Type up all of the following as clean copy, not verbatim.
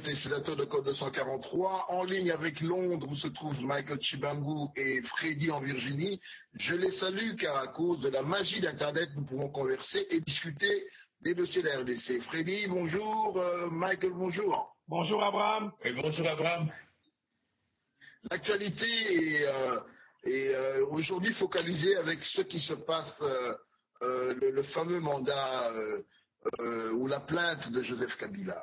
téléspectateurs de Code 243. En ligne avec Londres, où se trouvent Michael Chibambou et Freddy en Virginie. Je les salue car à cause de la magie d'Internet, nous pouvons converser et discuter des dossiers de la RDC. Freddy, bonjour. Michael, bonjour. Bonjour Abraham. Et bonjour Abraham. L'actualité est aujourd'hui focalisée avec ce qui se passe, le fameux mandat ou la plainte de Joseph Kabila.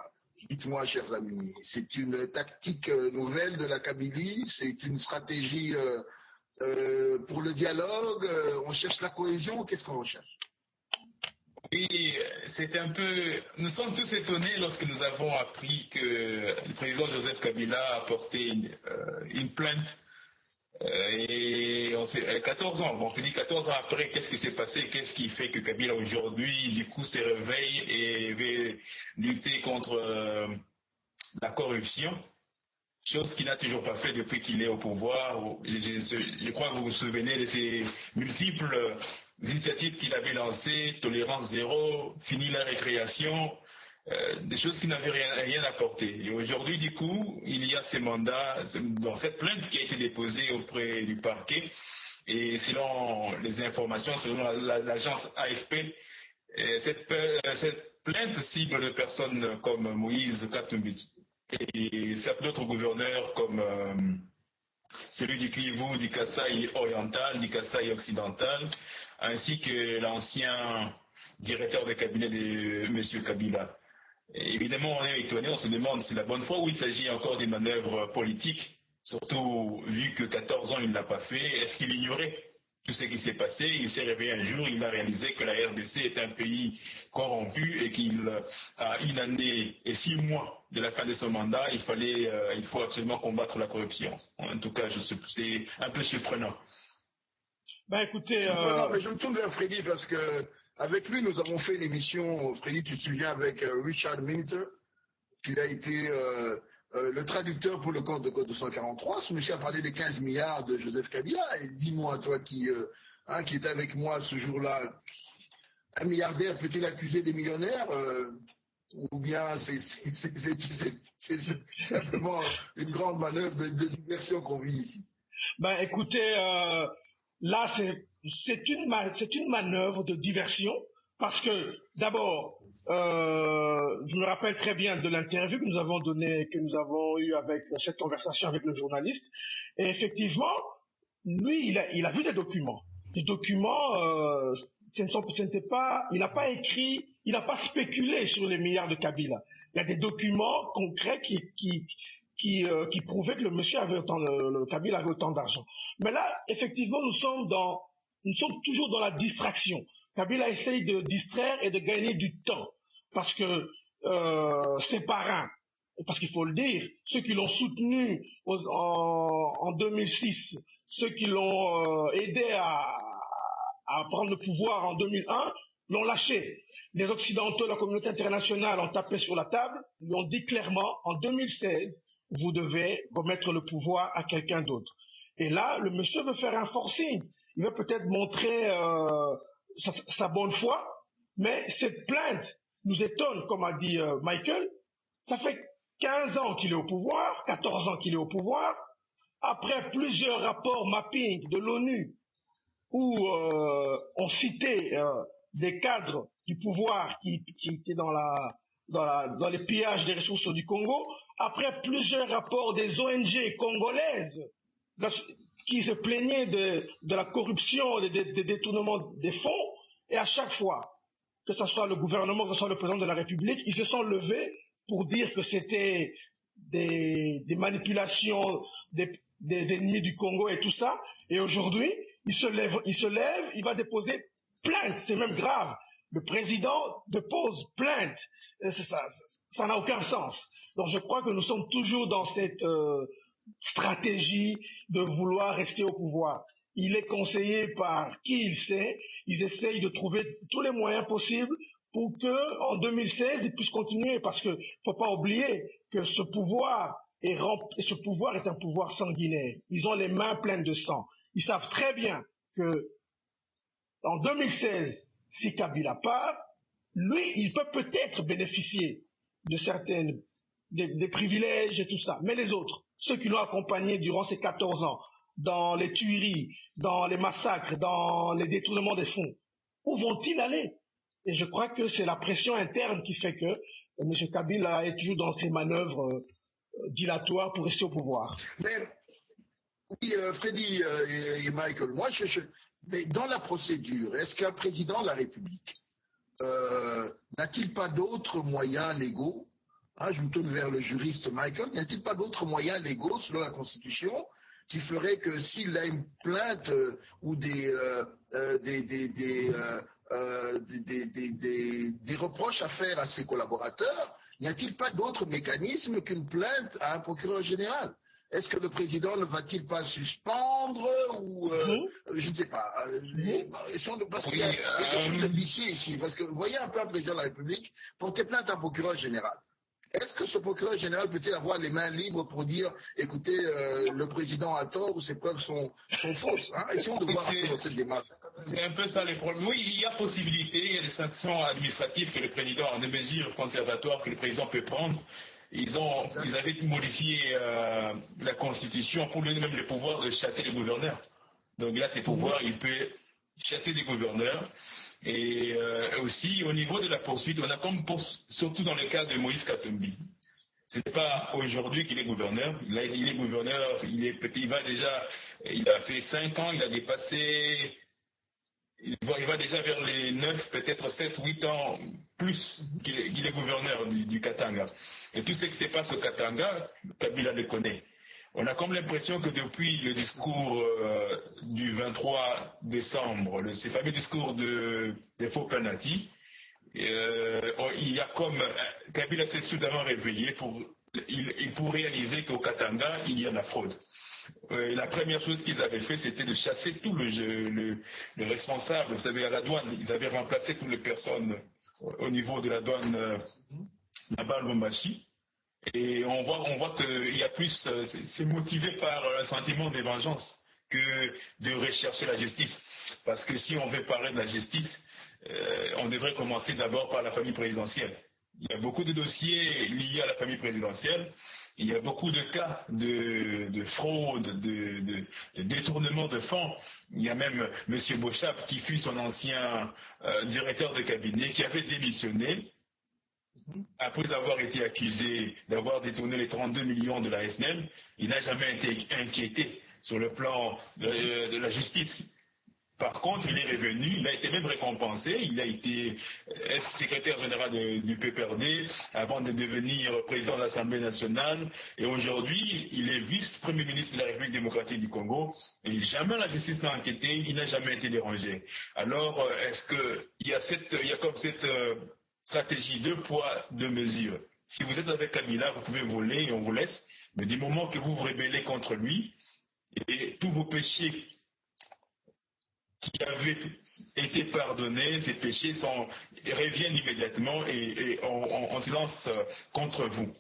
Dites-moi, chers amis, c'est une tactique nouvelle de la Kabylie, c'est une stratégie pour le dialogue, on cherche la cohésion, qu'est-ce qu'on recherche? Oui, c'est un peu... Nous sommes tous étonnés lorsque nous avons appris que le président Joseph Kabila a porté une plainte. Et on s'est 14 ans, on s'est dit 14 ans après, qu'est-ce qui s'est passé, qu'est-ce qui fait que Kabila aujourd'hui, du coup, se réveille et veut lutter contre la corruption, chose qu'il n'a toujours pas fait depuis qu'il est au pouvoir. Je crois que vous vous souvenez de ces multiples initiatives qu'il avait lancées, tolérance zéro, fini la récréation, des choses qui n'avaient rien apporté. Et aujourd'hui, du coup, il y a ces mandats, dans cette plainte qui a été déposée auprès du parquet, et selon les informations, selon l'agence AFP, cette plainte cible de personnes comme Moïse Katumbi et d'autres gouverneurs comme celui du Kivu, du Kasaï oriental, du Kasaï occidental, ainsi que l'ancien directeur de cabinet de M. Kabila. Et évidemment, on est étonné, on se demande si c'est la bonne foi ou il s'agit encore d'une manœuvre politique, surtout vu que 14 ans il ne l'a pas fait. Est-ce qu'il ignorait tout ce qui s'est passé? Il s'est réveillé un jour, il a réalisé que la RDC est un pays corrompu et qu'il a 1 année et 6 mois de la fin de son mandat, il faut absolument combattre la corruption. En tout cas, c'est un peu surprenant. Ben écoutez, mais je me tourne vers Freddy parce que avec lui, nous avons fait une émission, Freddy, tu te souviens, avec Richard Minter, qui a été le traducteur pour le Code 243. Ce monsieur a parlé des 15 milliards de Joseph Kabila. Et dis-moi, toi qui est avec moi ce jour-là, un milliardaire peut-il accuser des millionnaires ou bien c'est simplement une grande manœuvre de diversion qu'on vit ici? Ben écoutez, là c'est une manœuvre de diversion parce que d'abord, je me rappelle très bien de l'interview que nous avons eu avec cette conversation avec le journaliste. Et effectivement, lui, il a vu des documents. Les documents, il n'a pas écrit, il n'a pas spéculé sur les milliards de Kabila. Il y a des documents concrets qui prouvaient que le monsieur le Kabila avait autant d'argent. Mais là, effectivement, nous sommes toujours dans la distraction. Kabila essaye de distraire et de gagner du temps parce que ses parrains, parce qu'il faut le dire, ceux qui l'ont soutenu en 2006, ceux qui l'ont aidé à prendre le pouvoir en 2001, l'ont lâché. Les Occidentaux, la communauté internationale ont tapé sur la table, lui ont dit clairement, en 2016, vous devez remettre le pouvoir à quelqu'un d'autre. Et là, le monsieur veut faire un forcing. Il veut peut-être montrer sa bonne foi, mais cette plainte nous étonne, comme a dit Michael. Ça fait 15 ans qu'il est au pouvoir, 14 ans qu'il est au pouvoir. Après plusieurs rapports mapping de l'ONU où on citait des cadres du pouvoir qui étaient dans les pillages des ressources du Congo, après plusieurs rapports des ONG congolaises qui se plaignaient de la corruption, des détournements des fonds, et à chaque fois, que ce soit le gouvernement, que ce soit le président de la République, ils se sont levés pour dire que c'était des manipulations des ennemis du Congo et tout ça. Et aujourd'hui, il se lève, il va déposer plainte, c'est même grave. Le président dépose plainte. Ça n'a aucun sens. Donc je crois que nous sommes toujours dans cette stratégie de vouloir rester au pouvoir. Il est conseillé par qui il sait. Ils essayent de trouver tous les moyens possibles pour que en 2016 ils puissent continuer, parce que faut pas oublier que ce pouvoir est un pouvoir sanguinaire. Ils ont les mains pleines de sang. Ils savent très bien que en 2016, si Kabila part, lui, il peut peut-être bénéficier de certaines des privilèges et tout ça. Mais les autres, ceux qui l'ont accompagné durant ces 14 ans, dans les tueries, dans les massacres, dans les détournements des fonds, où vont-ils aller? Et je crois que c'est la pression interne qui fait que M. Kabila est toujours dans ses manœuvres dilatoires pour rester au pouvoir. Mais, oui, Freddy et Michael, mais dans la procédure, est-ce qu'un président de la République n'a-t-il pas d'autres moyens légaux, je me tourne vers le juriste Michael, n'y a-t-il pas d'autres moyens légaux selon la Constitution qui ferait que s'il a une plainte ou des reproches à faire à ses collaborateurs, n'y a-t-il pas d'autre mécanisme qu'une plainte à un procureur général? Est-ce que le président ne va-t-il pas suspendre ou je ne sais pas. Parce qu'il y a quelque chose de vicieux ici. Parce que vous voyez un peu un président de la République porter plainte à un procureur général. Est-ce que ce procureur général peut-il avoir les mains libres pour dire, écoutez, le président a tort ou ses preuves sont fausses, Essayons de voir un peu dans cette démarche. C'est un peu ça les problèmes. Oui, il y a possibilité, il y a des sanctions administratives que le président, des mesures conservatoires que le président peut prendre. Ils avaient modifié la Constitution pour lui même le pouvoir de chasser les gouverneurs. Donc là, ces pouvoirs, il peut chasser des gouverneurs. Et aussi, au niveau de la poursuite, on a surtout dans le cas de Moïse Katumbi. Ce n'est pas aujourd'hui qu'il est gouverneur. Là, il est gouverneur, il a fait 5 ans, il a dépassé... Il va déjà vers les 9, peut-être 7, 8 ans plus qu'il est gouverneur du Katanga. Et tout ce qui se passe au Katanga, Kabila le connaît. On a comme l'impression que depuis le discours du 23 décembre, ces fameux discours de Faux-Planati, il y a comme Kabila s'est soudainement réveillé pour réaliser qu'au Katanga, il y a de la fraude. La première chose qu'ils avaient fait, c'était de chasser tout le responsable. Vous savez, à la douane, ils avaient remplacé toutes les personnes au niveau de la douane Nabal Bombashi. Et on voit qu'il y a plus, c'est motivé par un sentiment de vengeance que de rechercher la justice. Parce que si on veut parler de la justice, on devrait commencer d'abord par la famille présidentielle. Il y a beaucoup de dossiers liés à la famille présidentielle. Il y a beaucoup de cas de fraude, de détournement de fonds. Il y a même M. Bochap, qui fut son ancien directeur de cabinet, qui avait démissionné après avoir été accusé d'avoir détourné les 32 millions de la SNEL. Il n'a jamais été inquiété sur le plan de la justice. Par contre, il est revenu, il a été même récompensé, il a été secrétaire général du PPRD avant de devenir président de l'Assemblée nationale. Et aujourd'hui, il est vice-premier ministre de la République démocratique du Congo. Et jamais la justice n'a enquêté, il n'a jamais été dérangé. Alors, est-ce qu'il y a comme cette stratégie 2 poids, 2 mesures? Si vous êtes avec Kabila, vous pouvez voler et on vous laisse. Mais du moment que vous vous rébellez contre lui, et tous vos péchés qui avaient été pardonnés, ces péchés reviennent immédiatement et on se lance contre vous.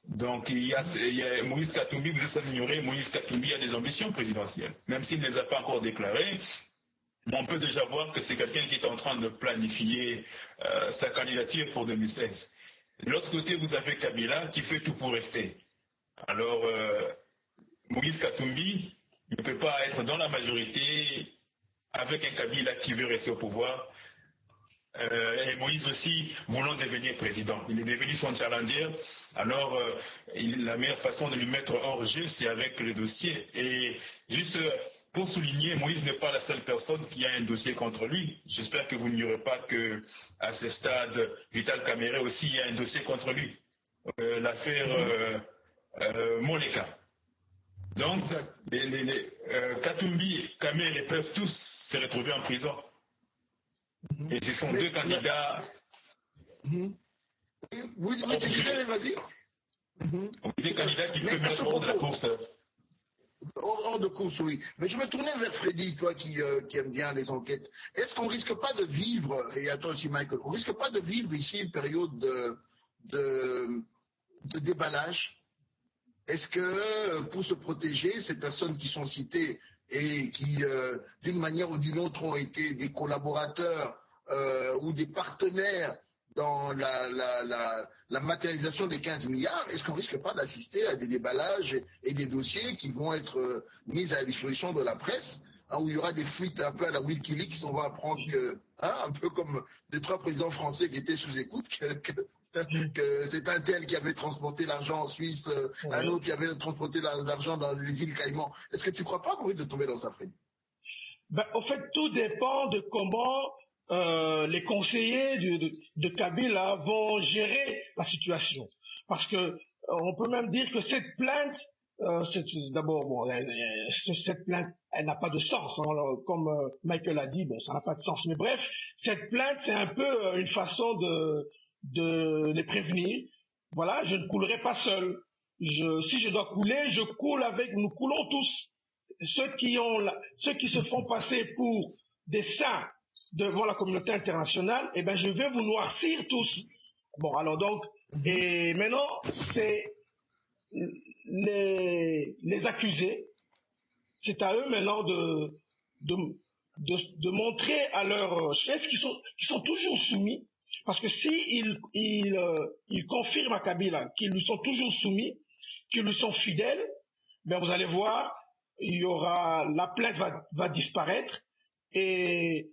Donc il y a Moïse Katumbi, vous êtes ignoré, Moïse Katumbi a des ambitions présidentielles. Même s'il ne les a pas encore déclarées, on peut déjà voir que c'est quelqu'un qui est en train de planifier sa candidature pour 2016. De l'autre côté, vous avez Kabila qui fait tout pour rester. Alors, Moïse Katumbi ne peut pas être dans la majorité avec un Kabila qui veut rester au pouvoir, et Moïse aussi voulant devenir président. Il est devenu son challenger, alors la meilleure façon de lui mettre hors jeu, c'est avec le dossier. Et juste pour souligner, Moïse n'est pas la seule personne qui a un dossier contre lui. J'espère que vous n'ignorez pas qu'à ce stade, Vital Kamerhe aussi a un dossier contre lui. L'affaire Moleka. Donc, Katumbi, Kamerhe peuvent tous se retrouver en prison. Et ce sont deux candidats. Vous disais, vas-y. Des candidats qui peuvent mettre hors de la course. Hors de course, oui. Mais je me tournais vers Freddy, toi qui aime bien les enquêtes. Est-ce qu'on risque pas de vivre, et à toi aussi Michael, on risque pas de vivre ici une période de déballage? Est-ce que pour se protéger, ces personnes qui sont citées et qui, d'une manière ou d'une autre, ont été des collaborateurs ou des partenaires dans la matérialisation des 15 milliards, est-ce qu'on ne risque pas d'assister à des déballages et des dossiers qui vont être mis à la disposition de la presse, hein, où il y aura des fuites un peu à la Wikileaks, on va apprendre que, hein, un peu comme les 3 présidents français qui étaient sous écoute, que c'est un tel qui avait transporté l'argent en Suisse, un autre qui avait transporté l'argent dans les îles Caïmans. Est-ce que tu ne crois pas qu'on risque de tomber dans ça, Freddy? Au fait, tout dépend de comment les conseillers de Kabila vont gérer la situation. Parce que on peut même dire que cette plainte, d'abord, bon, cette plainte, elle n'a pas de sens. Hein, comme Michael a dit, bon, ça n'a pas de sens. Mais bref, cette plainte, c'est un peu une façon de les prévenir. Voilà, je ne coulerai pas seul. Si je dois couler, je coule nous coulons tous. Ceux qui se font passer pour des saints devant la communauté internationale, eh ben je vais vous noircir tous. Bon, alors donc, et maintenant, c'est les accusés, c'est à eux maintenant de montrer à leurs chefs qui sont toujours soumis, parce que si ils confirment à Kabila qu'ils lui sont toujours soumis, qu'ils lui sont fidèles, ben vous allez voir, la plainte va disparaître et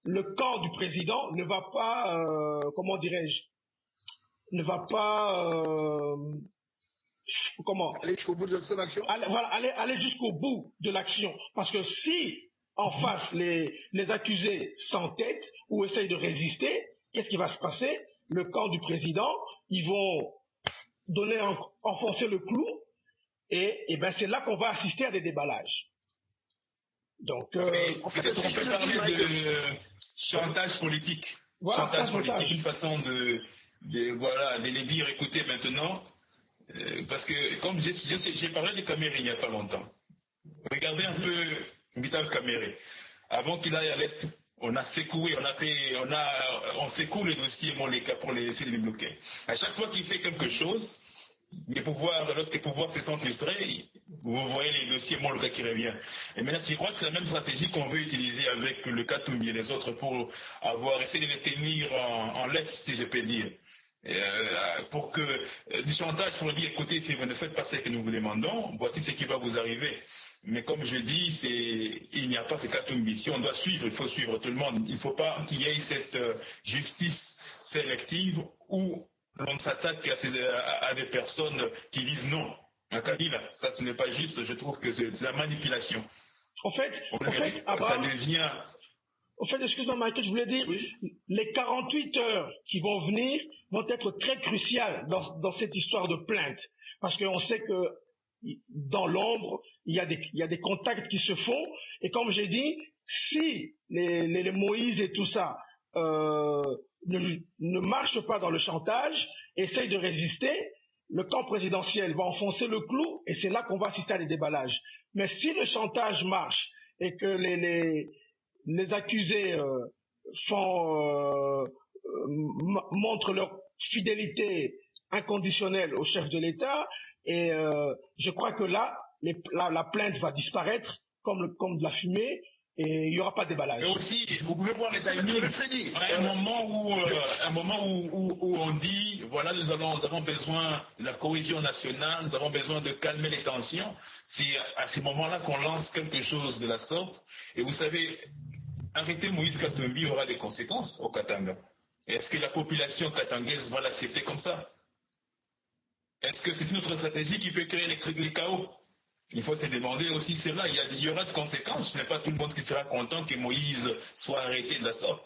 le camp du président ne va pas, comment dirais-je, ne va pas, aller jusqu'au bout de son action. Aller jusqu'au bout de l'action. Parce que si en face les accusés s'entêtent ou essayent de résister, qu'est-ce qui va se passer? Le camp du président, ils vont enfoncer le clou. Et ben c'est là qu'on va assister à des déballages. Donc, en fait, on peut parler de chantage politique. Voilà, chantage politique, une façon de les dire, écoutez maintenant, parce que comme j'ai parlé de Caméré il n'y a pas longtemps. Regardez un peu Vital Caméré. Avant qu'il aille à l'Est, on a secoué, on secoue les dossiers Moleka pour les essayer de les bloquer. À chaque fois qu'il fait quelque chose, lorsque les pouvoirs se sont frustrés, vous voyez les dossiers Moleka qui revient. Et maintenant, je crois que c'est la même stratégie qu'on veut utiliser avec le Katumbi et les autres pour essayer de les tenir en laisse, si je peux dire. Pour que du chantage pour dire, écoutez, si vous ne faites pas ce que nous vous demandons, voici ce qui va vous arriver. Mais comme je dis, il n'y a pas que Katumbi. Si on doit suivre, il faut suivre tout le monde. Il ne faut pas qu'il y ait cette justice sélective où l'on s'attaque à des personnes qui disent non. À Kabila, ça ce n'est pas juste, je trouve que c'est de la manipulation. Ça devient... Au fait, excuse-moi Michael, je voulais dire, les 48 heures qui vont venir vont être très cruciales dans cette histoire de plainte. Parce qu'on sait que dans l'ombre, il y a des contacts qui se font. Et comme j'ai dit, si les Moïse et tout ça ne marchent pas dans le chantage, essayent de résister, le camp présidentiel va enfoncer le clou et c'est là qu'on va assister à des déballages. Mais si le chantage marche et que les accusés montrent leur fidélité inconditionnelle au chef de l'État, et je crois que là, la plainte va disparaître comme de la fumée, et il n'y aura pas de déballage. Et aussi, vous pouvez voir les timings. Un moment où on dit, voilà, nous avons besoin de la cohésion nationale, nous avons besoin de calmer les tensions. C'est à ce moment-là qu'on lance quelque chose de la sorte. Et vous savez, arrêter Moïse Katumbi aura des conséquences au Katanga. Est-ce que la population katangaise va l'accepter comme ça? Est-ce que c'est une autre stratégie qui peut créer les chaos? Il faut se demander aussi cela. Il y aura de conséquences. Ce n'est pas tout le monde qui sera content que Moïse soit arrêté de la sorte.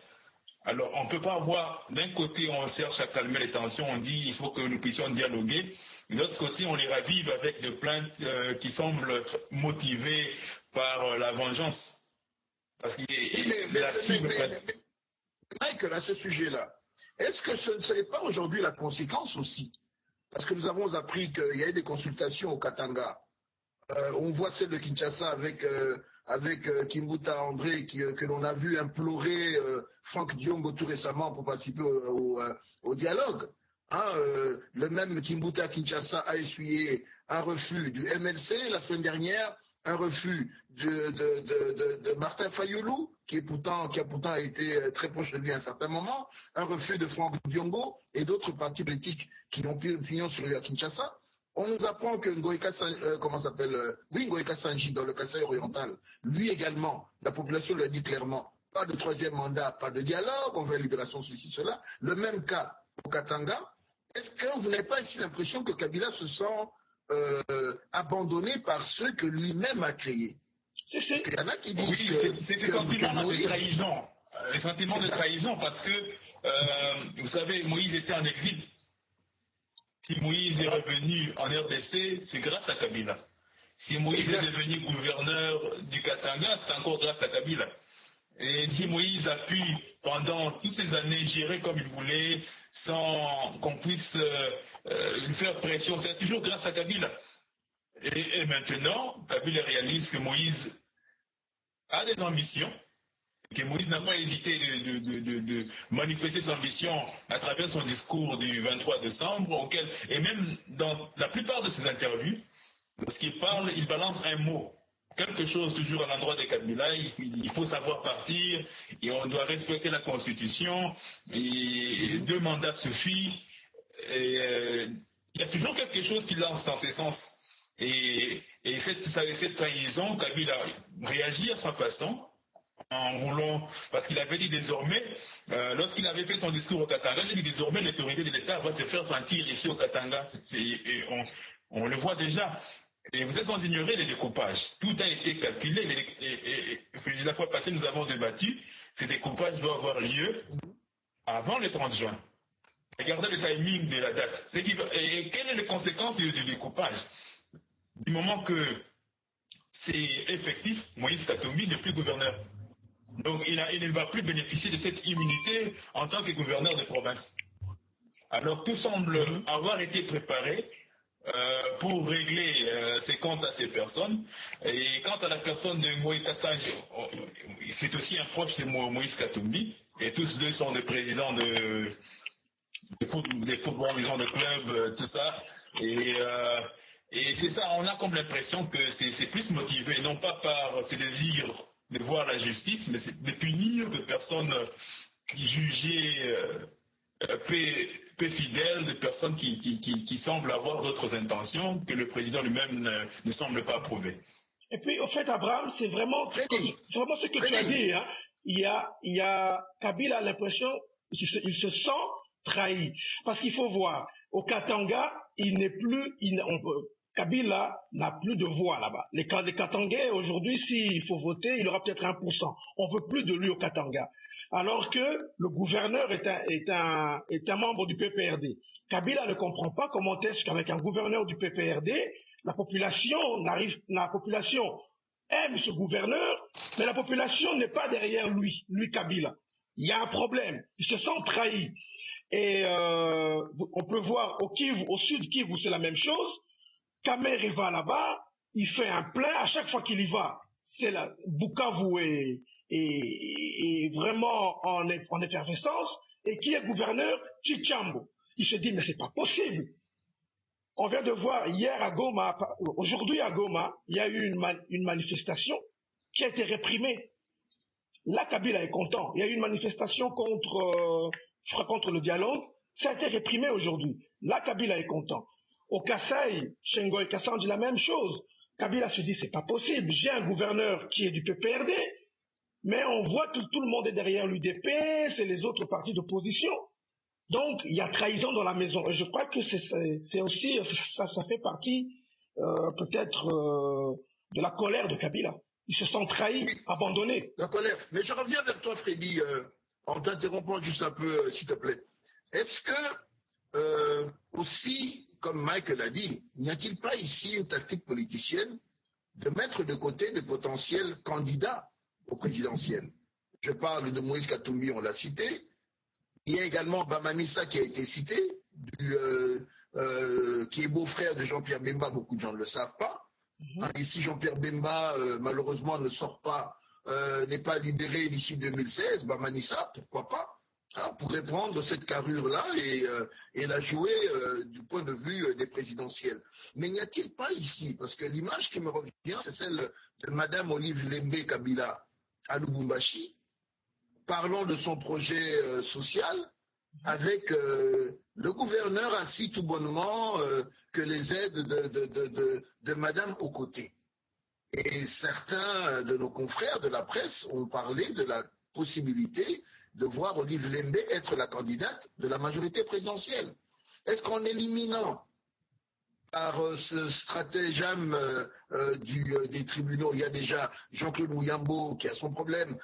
Alors, on ne peut pas avoir, d'un côté, on cherche à calmer les tensions, on dit il faut que nous puissions dialoguer. De l'autre côté, on les ravive avec des plaintes qui semblent motivées par la vengeance. Parce qu'il est la cible. Michael, à ce sujet-là, est-ce que ce ne serait pas aujourd'hui la conséquence aussi? Parce que nous avons appris qu'il y a eu des consultations au Katanga. On voit celle de Kinshasa avec Kimbuta André que l'on a vu implorer Franck Diongo tout récemment pour participer au dialogue. Le même Kimbuta Kinshasa a essuyé un refus du MLC la semaine dernière, un refus de Martin Fayoulou, qui a pourtant été très proche de lui à un certain moment, un refus de Franck Diongo et d'autres partis politiques qui ont pris l'opinion sur lui à Kinshasa. On nous apprend que Ngoïka Sanji, dans le Kasaï oriental, lui également, la population lui a dit clairement, pas de troisième mandat, pas de dialogue, on veut la libération, ceci, cela. Le même cas au Katanga. Est-ce que vous n'avez pas ici l'impression que Kabila se sent abandonné par ceux que lui-même a créés? Parce qu'il y en a qui disent oui, c'est ces sentiments de trahison. Les sentiments de trahison, parce que, vous savez, Moïse était en exil. Si Moïse est revenu en RDC, c'est grâce à Kabila. Si Moïse est devenu gouverneur du Katanga, c'est encore grâce à Kabila. Et si Moïse a pu, pendant toutes ces années, gérer comme il voulait, sans qu'on puisse lui faire pression, c'est toujours grâce à Kabila. Et maintenant, Kabila réalise que Moïse a des ambitions, que Moïse n'a pas hésité de manifester son ambition à travers son discours du 23 décembre, et même dans la plupart de ses interviews, lorsqu'il parle, il balance un mot. Quelque chose toujours à l'endroit de Kabila, il faut savoir partir, et on doit respecter la Constitution, et 2 mandats suffit. Il y a toujours quelque chose qui lance dans ce sens. Et cette trahison, Kabila réagit à sa façon, en voulant, parce qu'il avait dit désormais, lorsqu'il avait fait son discours au Katanga, il a dit désormais l'autorité de l'État va se faire sentir ici au Katanga. Et on le voit déjà. Et vous êtes sans ignorer les découpages. Tout a été calculé. La fois passée, nous avons débattu. Ces découpages doivent avoir lieu avant le 30 juin. Regardez le timing de la date. Et quelles sont les conséquences du découpage? Du moment que c'est effectif, Moïse Katumbi n'est plus gouverneur. Donc il ne va plus bénéficier de cette immunité en tant que gouverneur de province. Alors tout semble avoir été préparé pour régler ses comptes à ces personnes. Et quant à la personne de Ngoïka Sanji, c'est aussi un proche de Moïse Katumbi. Et tous deux sont des présidents des football, disons, de clubs, tout ça. Et c'est ça, on a comme l'impression que c'est plus motivé, non pas par ses désirs de voir la justice, mais c'est de punir des personnes qui jugées peu fidèles, des personnes qui semblent avoir d'autres intentions que le président lui-même ne semble pas approuver. Et puis, au fait, Abraham, c'est vraiment ce que tu as dit. Hein. Il y a Kabila a l'impression, il se sent trahi. Parce qu'il faut voir, au Katanga, Kabila n'a plus de voix là-bas. Les Katangais, aujourd'hui, s'il faut voter, il aura peut-être 1%. On ne veut plus de lui au Katanga. Alors que le gouverneur est un membre du PPRD. Kabila ne comprend pas comment est-ce qu'avec un gouverneur du PPRD, la population aime ce gouverneur, mais la population n'est pas derrière lui Kabila. Il y a un problème. Il se sent trahi. Et on peut voir au sud Kivu, c'est la même chose. Kamer, il va là-bas, il fait un plein, à chaque fois qu'il y va, c'est la Bukavu est vraiment en effervescence, et qui est gouverneur? Chichambo. Il se dit, mais c'est pas possible. On vient de voir hier à Goma, aujourd'hui à Goma, il y a eu une manifestation qui a été réprimée. Là, Kabila est content. Il y a eu une manifestation contre le dialogue, ça a été réprimé aujourd'hui. Là, Kabila est content. Au Kasaï, chez Ngoïka Sanji, la même chose. Kabila se dit, c'est pas possible, j'ai un gouverneur qui est du PPRD, mais on voit que tout le monde est derrière l'UDP, c'est les autres partis d'opposition. Donc, il y a trahison dans la maison. Et je crois que c'est aussi, ça fait partie peut-être de la colère de Kabila. Il se sent trahi, abandonné. La colère. Mais je reviens vers toi, Freddy, en t'interrompant juste un peu, s'il te plaît. Est-ce que, aussi, comme Mike l'a dit, n'y a-t-il pas ici une tactique politicienne de mettre de côté des potentiels candidats au présidentiel? Je parle de Moïse Katumbi, on l'a cité. Il y a également Bamanissa qui a été cité, qui est beau-frère de Jean-Pierre Bemba, beaucoup de gens ne le savent pas. Ici, Jean-Pierre Bemba, malheureusement, n'est pas libéré d'ici 2016. Bamanissa, pourquoi pas? pourrait prendre cette carrure-là et la jouer du point de vue des présidentielles. Mais n'y a-t-il pas ici, parce que l'image qui me revient, c'est celle de Madame Olive Lembe Kabila à Lubumbashi, parlant de son projet social, avec le gouverneur assis tout bonnement que les aides de Madame aux côtés. Et certains de nos confrères de la presse ont parlé de la possibilité de voir Olive Lembe être la candidate de la majorité présidentielle. Est-ce qu'en éliminant par ce stratagème des tribunaux, il y a déjà Jean-Claude Mouyambo qui a son problème,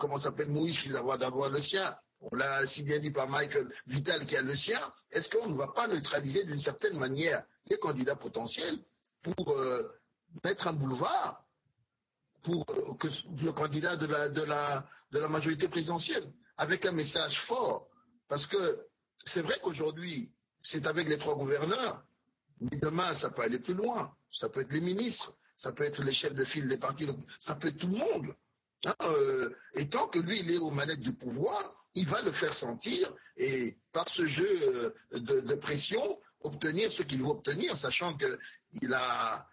comment s'appelle Moïse qui va d'avoir le sien, on l'a si bien dit par Michael Vital qui a le sien, est-ce qu'on ne va pas neutraliser d'une certaine manière les candidats potentiels pour mettre un boulevard pour que le candidat de la majorité présidentielle, avec un message fort. Parce que c'est vrai qu'aujourd'hui, c'est avec les 3 gouverneurs, mais demain, ça peut aller plus loin. Ça peut être les ministres, ça peut être les chefs de file des partis, ça peut être tout le monde. Et tant que lui, il est aux manettes du pouvoir, il va le faire sentir et par ce jeu de pression, obtenir ce qu'il veut obtenir, sachant que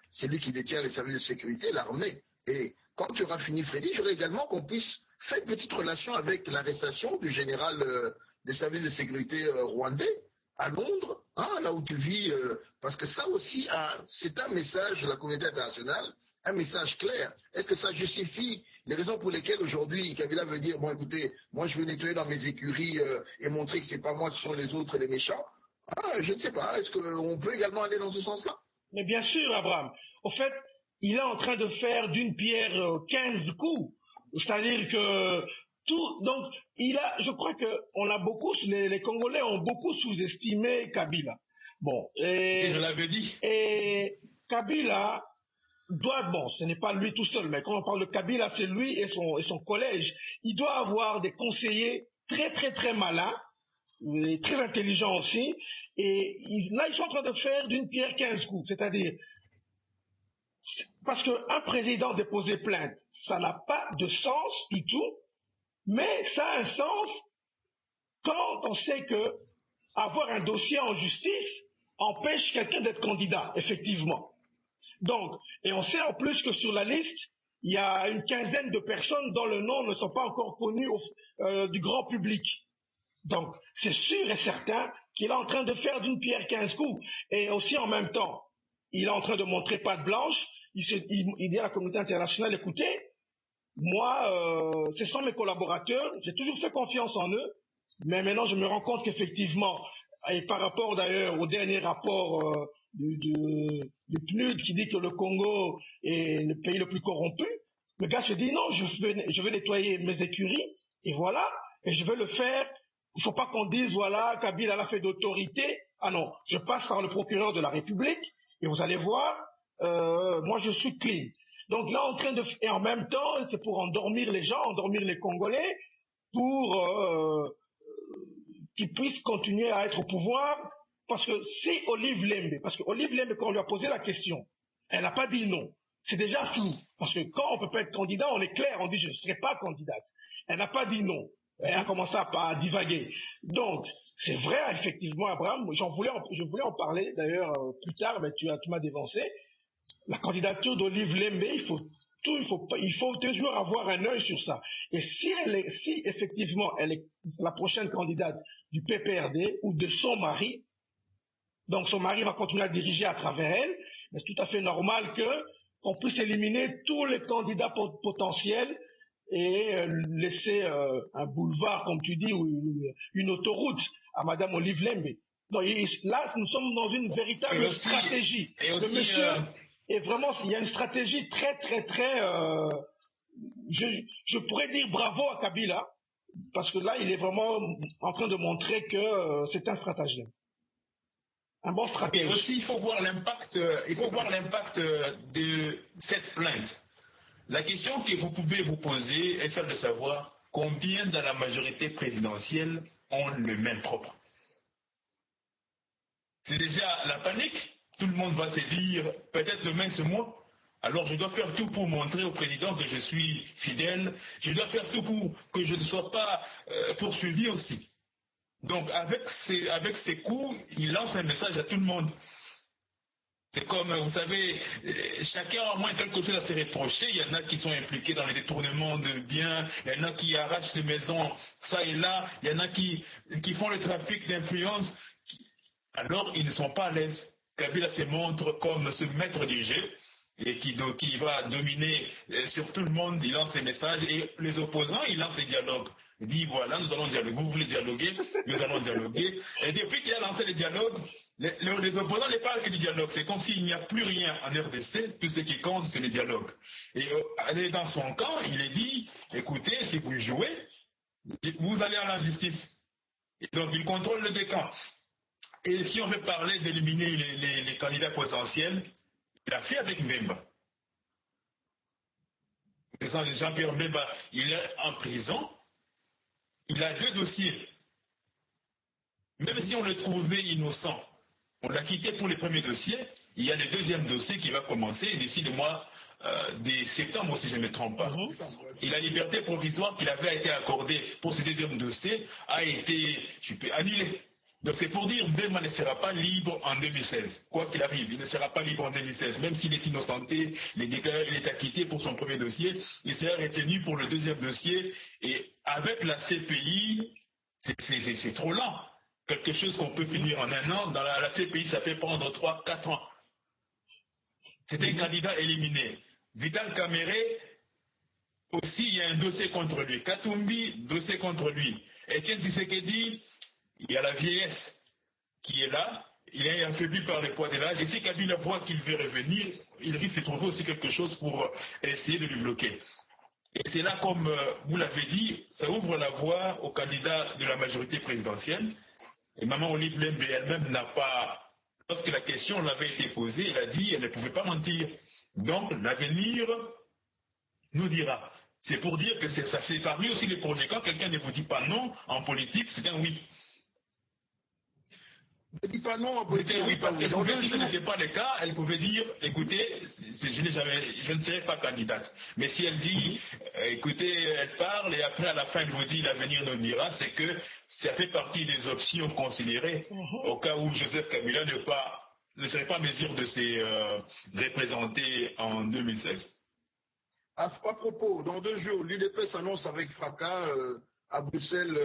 c'est lui qui détient les services de sécurité, l'armée. Et quand tu auras fini, Freddy, j'aurais également qu'on puisse faire une petite relation avec l'arrestation du général des services de sécurité rwandais à Londres, là où tu vis, parce que ça aussi, c'est un message de la communauté internationale, un message clair. Est-ce que ça justifie les raisons pour lesquelles aujourd'hui Kabila veut dire, bon écoutez, moi je veux nettoyer dans mes écuries et montrer que c'est pas moi, ce sont les autres les méchants? Je ne sais pas, est-ce qu'on peut également aller dans ce sens-là? Mais bien sûr, Abraham. Au fait, il est en train de faire d'une pierre 15 coups. C'est-à-dire que tout. Donc, je crois que les Congolais ont beaucoup sous-estimé Kabila. Bon. Et je l'avais dit. Et Kabila ce n'est pas lui tout seul, mais quand on parle de Kabila, c'est lui et son collège. Il doit avoir des conseillers très, très, très malins, et très intelligents aussi. Et là, ils sont en train de faire d'une pierre 15 coups. C'est-à-dire, parce qu'un président déposer plainte, ça n'a pas de sens du tout, mais ça a un sens quand on sait que avoir un dossier en justice empêche quelqu'un d'être candidat, effectivement. Donc, et on sait en plus que sur la liste, il y a une quinzaine de personnes dont le nom ne sont pas encore connus du grand public. Donc, c'est sûr et certain qu'il est en train de faire d'une pierre 15 coups. Et aussi en même temps, il est en train de montrer patte blanche. Il dit à la communauté internationale, écoutez, moi, ce sont mes collaborateurs, j'ai toujours fait confiance en eux, mais maintenant je me rends compte qu'effectivement, et par rapport d'ailleurs au dernier rapport du PNUD qui dit que le Congo est le pays le plus corrompu, le gars se dit non, je veux nettoyer mes écuries, et voilà, et je veux le faire. Il ne faut pas qu'on dise, voilà, Kabila l'a fait d'autorité. Ah non, je passe par le procureur de la République, et vous allez voir, moi je suis clean. Donc là, et en même temps, c'est pour endormir les gens, endormir les Congolais, pour qu'ils puissent continuer à être au pouvoir, parce que c'est Olive Lembe, parce que Olive Lembe, quand on lui a posé la question, elle n'a pas dit non. C'est déjà flou, parce que quand on ne peut pas être candidat, on est clair, on dit je ne serai pas candidate. Elle n'a pas dit non. Elle a commencé à divaguer. Donc, c'est vrai, effectivement, Abraham, je voulais en parler d'ailleurs plus tard, mais tu m'as dévancé. La candidature d'Olive Lembe, il faut toujours avoir un œil sur ça. Et si effectivement elle est la prochaine candidate du PPRD ou de son mari, donc son mari va continuer à diriger à travers elle, mais c'est tout à fait normal qu'on puisse éliminer tous les candidats potentiels et laisser un boulevard, comme tu dis, ou une autoroute à Madame Olive Lembe. Donc là, nous sommes dans une véritable stratégie. Et aussi, et vraiment, il y a une stratégie très, très, très... je pourrais dire bravo à Kabila, parce que là, il est vraiment en train de montrer que c'est un stratagème. Un bon stratège. Et aussi, il faut voir l'impact de cette plainte. La question que vous pouvez vous poser est celle de savoir combien dans la majorité présidentielle ont le même propre. C'est déjà la panique. Tout le monde va se dire, peut-être demain c'est moi. Alors je dois faire tout pour montrer au président que je suis fidèle. Je dois faire tout pour que je ne sois pas poursuivi aussi. Donc avec ces coups, il lance un message à tout le monde. C'est comme, vous savez, chacun a au moins quelque chose à se reprocher. Il y en a qui sont impliqués dans les détournements de biens, il y en a qui arrachent des maisons, ça et là, il y en a qui font le trafic d'influence. Alors, ils ne sont pas à l'aise. Kabila se montre comme ce maître du jeu et qui va dominer sur tout le monde. Il lance des messages et les opposants, ils lancent des dialogues. Il dit, voilà, nous allons dialoguer. Vous voulez dialoguer? Nous allons dialoguer. Et depuis qu'il a lancé les dialogues, les opposants ne parlent que du dialogue. C'est comme s'il n'y a plus rien en RDC. Tout ce qui compte, c'est le dialogue. Et dans son camp, il est dit, écoutez, si vous jouez, vous allez à la justice. Et donc, il contrôle le décan. Et si on veut parler d'éliminer les candidats potentiels, il a fait avec Mbemba. Jean-Pierre Mbemba, il est en prison. Il a 2 dossiers. Même si on le trouvait innocent, on l'a quitté pour les premiers dossiers. Il y a le 2e dossier qui va commencer d'ici le mois de septembre, si je ne me trompe pas. Et la liberté provisoire qui avait été accordée pour ce 2e dossier a été annulée. Donc c'est pour dire que Mbemba ne sera pas libre en 2016. Quoi qu'il arrive, il ne sera pas libre en 2016. Même s'il est innocenté, il est acquitté pour son premier dossier, il sera retenu pour le 2e dossier. Et avec la CPI, c'est trop lent. Quelque chose qu'on peut finir en 1 an, dans la CPI, ça peut prendre 3-4 ans. C'est un candidat éliminé. Vital Kamere, aussi, il y a un dossier contre lui. Katumbi, dossier contre lui. Etienne Tshisekedi, il y a la vieillesse qui est là, il est affaibli par le poids de l'âge, et si Kabila voit qu'il veut revenir, il risque de trouver aussi quelque chose pour essayer de lui bloquer. Et c'est là, comme vous l'avez dit, ça ouvre la voie aux candidats de la majorité présidentielle. Et Maman Olive Lembe elle-même n'a pas, lorsque la question l'avait été posée, elle a dit qu'elle ne pouvait pas mentir. Donc l'avenir nous dira. C'est pour dire que ça fait parmi aussi les projets. Quand quelqu'un ne vous dit pas non en politique, c'est un oui. Ne dis pas non en politique. C'était oui, parce que si ce n'était pas le cas, elle pouvait dire, écoutez, je ne serai pas candidate. Mais si elle dit, écoutez, elle parle et après à la fin elle vous dit l'avenir nous dira, c'est que ça fait partie des options considérées au cas où Joseph Kabila ne serait pas en mesure de se représenter en 2016. À propos, dans 2 jours, l'UDPS annonce avec fracas à Bruxelles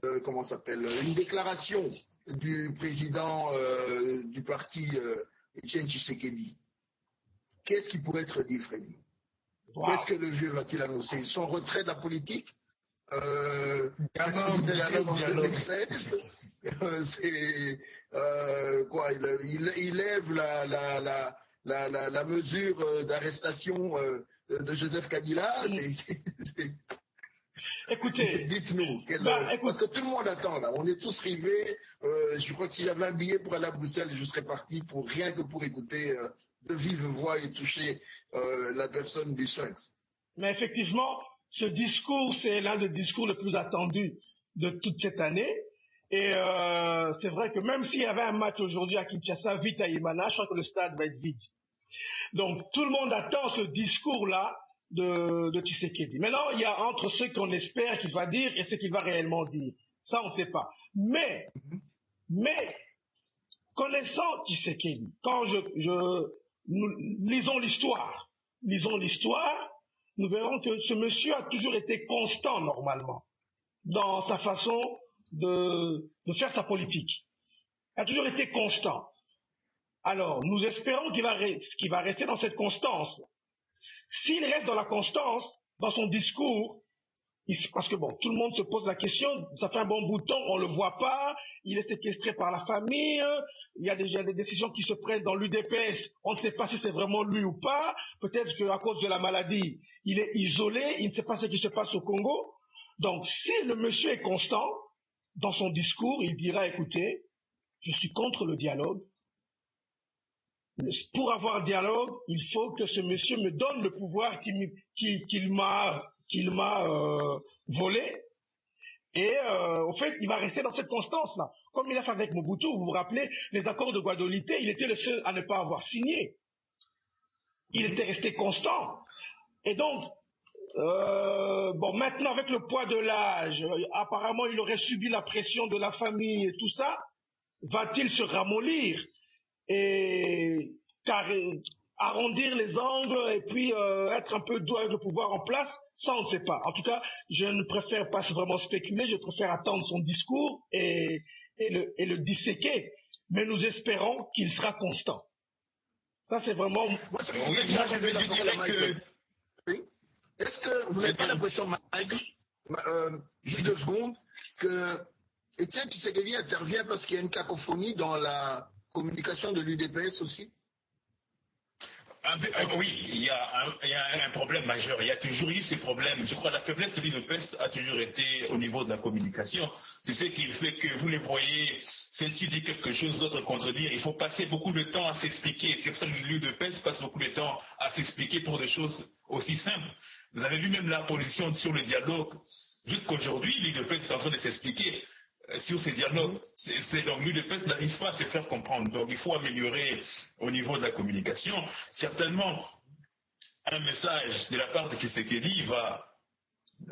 une déclaration du président du parti Etienne Tshisekedi. Qu'est-ce qui pourrait être dit, Freddy? Wow. Qu'est-ce que le vieux va-t-il annoncer? Son retrait de la politique? Dialogue. Quoi? Il lève la mesure d'arrestation de Joseph Kabila. Écoutez, dites-nous, parce que tout le monde attend là, on est tous rivés. Je crois que si j'avais un billet pour aller à Bruxelles, je serais parti pour rien que pour écouter de vive voix et toucher la personne du Sphinx. Mais effectivement, ce discours, c'est l'un des discours les plus attendus de toute cette année. Et c'est vrai que même s'il y avait un match aujourd'hui à Kinshasa, vite à Imana, je crois que le stade va être vide. Donc tout le monde attend ce discours-là de Tshisekedi. Maintenant, il y a entre ceux qu'on espère qu'il va dire et ce qu'il va réellement dire. Ça, on ne sait pas. Mais, connaissant Tshisekedi, quand nous lisons l'histoire, nous verrons que ce monsieur a toujours été constant, normalement, dans sa façon de faire sa politique. Il a toujours été constant. Alors, nous espérons qu'il va rester dans cette constance. S'il reste dans la constance, dans son discours, parce que bon, tout le monde se pose la question, ça fait un bon bout de temps, on ne le voit pas, il est séquestré par la famille, il y a déjà des décisions qui se prennent dans l'UDPS, on ne sait pas si c'est vraiment lui ou pas, peut-être qu'à cause de la maladie, il est isolé, il ne sait pas ce qui se passe au Congo. Donc, si le monsieur est constant, dans son discours, il dira, écoutez, je suis contre le dialogue. Pour avoir un dialogue, il faut que ce monsieur me donne le pouvoir qu'il m'a volé. Et au fait, il va rester dans cette constance-là. Comme il a fait avec Mobutu, vous vous rappelez, les accords de Guadeloupe, il était le seul à ne pas avoir signé. Il était resté constant. Et donc, bon, maintenant, avec le poids de l'âge, apparemment, il aurait subi la pression de la famille et tout ça. Va-t-il se ramollir et arrondir les angles et puis être un peu doux avec le pouvoir en place? Ça, on ne sait pas. En tout cas, je ne préfère pas vraiment spéculer, je préfère attendre son discours et le disséquer. Mais nous espérons qu'il sera constant. Ça, c'est vraiment... Moi, je dirais que... Oui. Est-ce que vous n'avez pas l'impression, Mike, juste 2 secondes, que Étienne Tshisekedi intervient parce qu'il y a une cacophonie dans la communication de l'UDPS aussi? Oui, il y a un problème majeur. Il y a toujours eu ces problèmes. Je crois que la faiblesse de l'UDPS a toujours été au niveau de la communication. C'est ce qui fait que vous les voyez, celle-ci dit quelque chose, d'autre contredire. Il faut passer beaucoup de temps à s'expliquer. C'est pour ça que l'UDPS passe beaucoup de temps à s'expliquer pour des choses aussi simples. Vous avez vu même la position sur le dialogue. Jusqu'aujourd'hui, l'UDPS est en train de s'expliquer sur ces dialogues. Donc l'UDPS n'arrive pas à se faire comprendre. Donc il faut améliorer au niveau de la communication. Certainement, un message de la part de Tshisekedi va,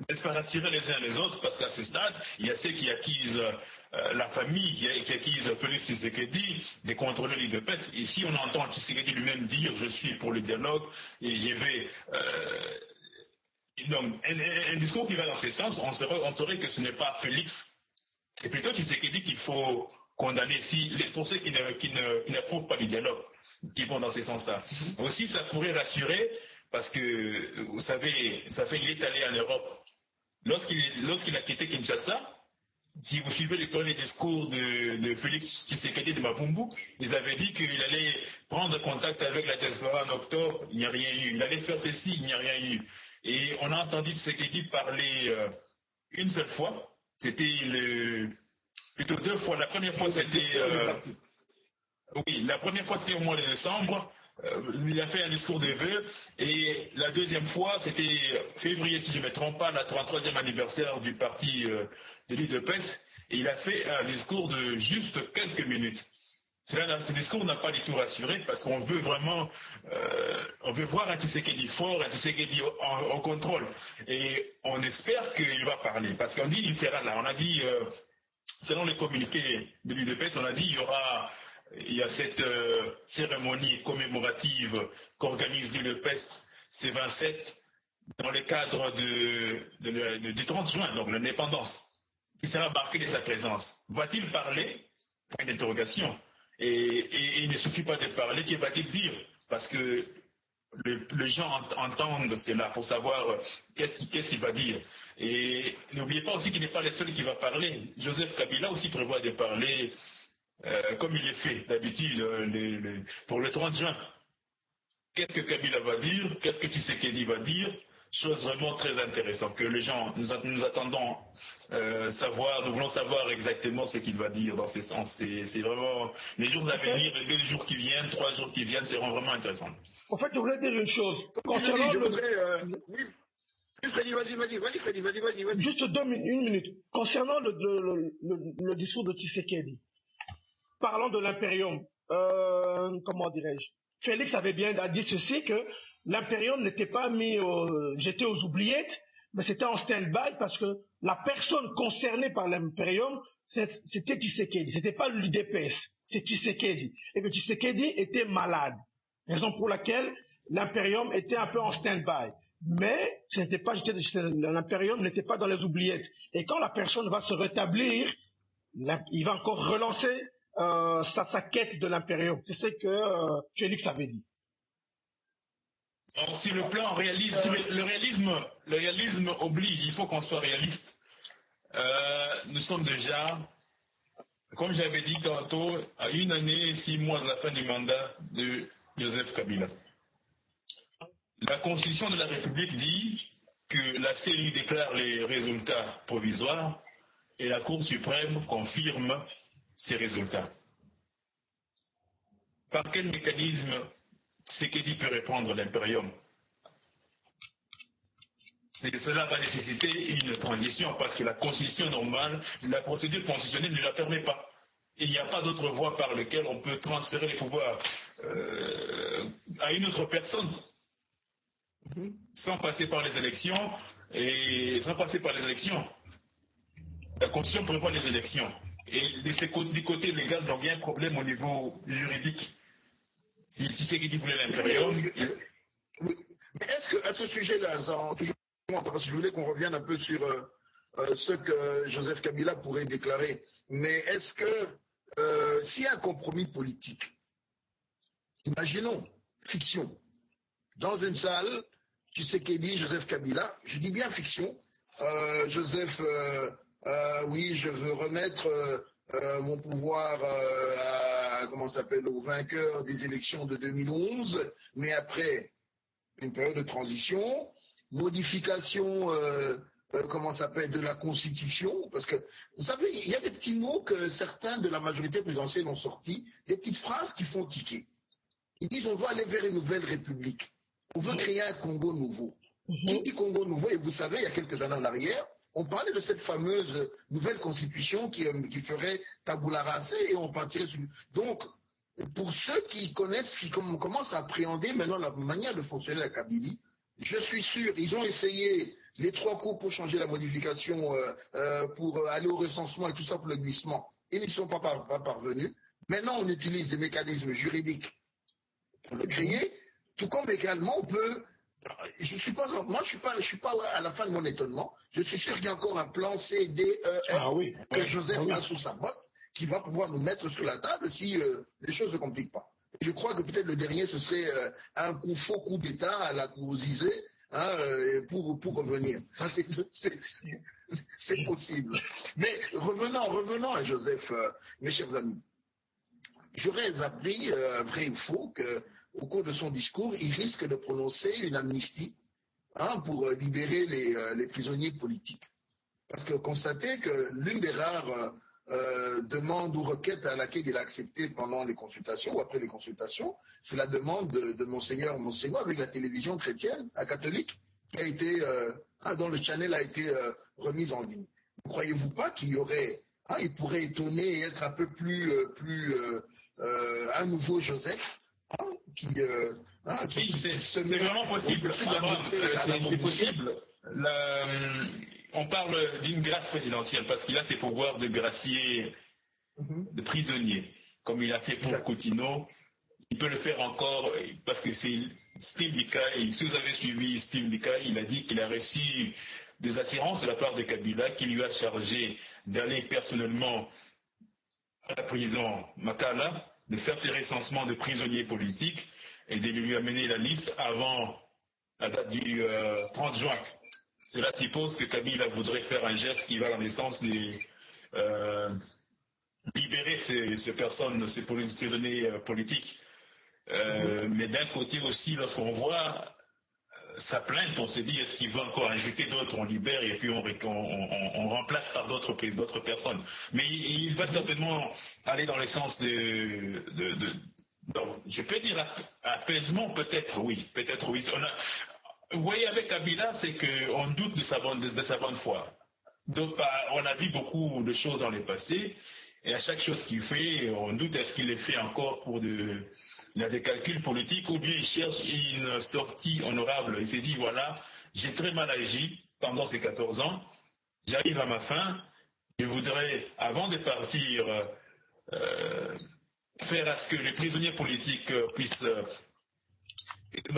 n'est-ce pas, rassurer les uns les autres, parce qu'à ce stade, il y a ceux qui accusent la famille, qui accusent Félix Tshisekedi de contrôler l'UDPS. Ici, on entend Tshisekedi lui-même dire « je suis pour le dialogue et je vais… Donc, un discours qui va dans ce sens, on saurait que ce n'est pas Félix. C'est plutôt Tshisekedi qu'il faut condamner pour ceux qui n'approuvent pas du dialogue, qui vont dans ce sens-là. Aussi, ça pourrait rassurer, parce que, vous savez, il est allé en Europe. Lorsqu'il a quitté Kinshasa, si vous suivez le premier discours de Félix Tshisekedi de Mavumbu, ils avaient dit qu'il allait prendre contact avec la diaspora en octobre, il n'y a rien eu. Il allait faire ceci, il n'y a rien eu. Et on a entendu Tshisekedi parler une seule fois. C'était plutôt 2 fois. La première fois, c'était la première fois, c'était au mois de décembre. Il a fait un discours de vœux. Et la deuxième fois, c'était février, si je ne me trompe pas, la 33e anniversaire du parti de l'UDPS. Et il a fait un discours de juste quelques minutes. Ce discours n'a pas du tout rassuré, parce qu'on veut vraiment, on veut voir un Tshisekedi fort, un Tshisekedi en contrôle. Et on espère qu'il va parler, parce qu'on dit qu'il sera là. On a dit, selon les communiqués de l'UDPS, on a dit il y a cette cérémonie commémorative qu'organise l'UDPS C27 dans le cadre du 30 juin, donc l'indépendance, qui sera marqué de sa présence. Va-t-il parler? Point d'interrogation. Et il ne suffit pas de parler, que va-t-il dire? Parce que les gens entendent cela pour savoir qu'est-ce qu'il va dire. Et n'oubliez pas aussi qu'il n'est pas le seul qui va parler. Joseph Kabila aussi prévoit de parler comme il est fait d'habitude pour le 30 juin. Qu'est-ce que Kabila va dire? Qu'est-ce que Tshisekedi va dire? Chose vraiment très intéressante que les gens, nous attendons savoir, nous voulons savoir exactement ce qu'il va dire dans ce sens. C'est vraiment, les jours à venir, les 2 jours qui viennent, 3 jours qui viennent, seront vraiment intéressants. En fait, je voulais dire une chose. Oui, Freddy, vas-y, Freddy, vas-y. Juste 1 minute. Concernant le discours de Tshisekedi, parlant de l'impérium, comment dirais-je, Félix avait bien dit ceci, que l'impérium n'était pas jeté aux oubliettes, mais c'était en stand-by parce que la personne concernée par l'impérium, c'était Tshisekedi. C'était pas l'UDPS, c'est Tshisekedi. Et que Tshisekedi était malade. Raison pour laquelle l'impérium était un peu en stand-by. Mais l'impérium n'était pas dans les oubliettes. Et quand la personne va se rétablir, il va encore relancer sa quête de l'impérium. C'est ce que Félix avait dit. Alors, sur le plan réaliste, le réalisme oblige, il faut qu'on soit réaliste. Nous sommes déjà, comme j'avais dit tantôt, à 1 année et 6 mois de la fin du mandat de Joseph Kabila. La Constitution de la République dit que la CENI déclare les résultats provisoires et la Cour suprême confirme ces résultats. Par quel mécanisme Tshisekedi peut reprendre l'impérium? Cela va nécessiter une transition parce que la constitution normale, la procédure constitutionnelle ne la permet pas. Il n'y a pas d'autre voie par laquelle on peut transférer les pouvoirs à une autre personne sans passer par les élections La Constitution prévoit les élections. Et du côté légal, donc il y a un problème au niveau juridique. Si tu sais qui voulait l'impérium. Oui. Mais est-ce qu'à ce sujet-là, parce que je voulais qu'on revienne un peu sur ce que Joseph Kabila pourrait déclarer, mais est-ce que s'il y a un compromis politique, imaginons, fiction, dans une salle, Tshisekedi, Joseph Kabila, je dis bien fiction, Joseph, oui, je veux remettre mon pouvoir au vainqueur des élections de 2011, mais après une période de transition, modification, de la Constitution, parce que, vous savez, il y a des petits mots que certains de la majorité présidentielle ont sortis, des petites phrases qui font tiquer. Ils disent on doit aller vers une nouvelle république. On veut créer un Congo nouveau. Qui dit Congo nouveau, et vous savez, il y a quelques années en arrière, on parlait de cette fameuse nouvelle constitution qui ferait tabula rasa et on partirait sur... Donc, pour ceux qui connaissent, qui commencent à appréhender maintenant la manière de fonctionner la Kabylie, je suis sûr, ils ont essayé les 3 coups pour changer la modification, pour aller au recensement et tout ça pour le glissement. Ils n'y sont pas parvenus. Maintenant, on utilise des mécanismes juridiques pour le créer, tout comme également on peut... Je suis pas à la fin de mon étonnement. Je suis sûr qu'il y a encore un plan C, D, E, F que Joseph a sous sa botte, qui va pouvoir nous mettre sur la table si les choses ne se compliquent pas. Je crois que peut-être le dernier, ce serait un faux coup d'État à la Kouzizé pour revenir. Ça, c'est possible. Mais revenons à Joseph, mes chers amis. J'aurais appris, vrai ou faux, qu'au cours de son discours, il risque de prononcer une amnistie pour libérer les prisonniers politiques. Parce que constatez que l'une des rares demandes ou requêtes à laquelle il a accepté pendant les consultations ou après les consultations, c'est la demande de Monseigneur avec la télévision chrétienne, catholique, qui a été, dont le channel a été remis en ligne. Ne croyez-vous pas qu'il y aurait, il pourrait étonner et être un peu plus un nouveau Joseph c'est vraiment possible. C'est possible. On parle d'une grâce présidentielle parce qu'il a ses pouvoirs de gracier de prisonniers, comme il a fait pour Coutinho. Il peut le faire encore parce que c'est Steve Bika. Si vous avez suivi Steve Bika, il a dit qu'il a reçu des assurances de la part de Kabila qui lui a chargé d'aller personnellement à la prison Makala, de faire ses recensements de prisonniers politiques et de lui amener la liste avant la date du 30 juin. Cela suppose que Kabila voudrait faire un geste qui va dans le sens de libérer ces personnes, ces prisonniers politiques. Mais d'un côté aussi, lorsqu'on voit sa plainte, on se dit est-ce qu'il veut encore ajouter d'autres, on libère et puis on remplace par d'autres personnes. Mais il va certainement aller dans le sens donc, je peux dire apaisement, peut-être oui. Vous voyez, avec Kabila, c'est qu'on doute de sa bonne foi. Donc, on a vu beaucoup de choses dans le passé, et à chaque chose qu'il fait, on doute est-ce qu'il les fait encore il a des calculs politiques, ou bien il cherche une sortie honorable. Il s'est dit, voilà, j'ai très mal agi pendant ces 14 ans, j'arrive à ma fin, je voudrais, avant de partir, faire à ce que les prisonniers politiques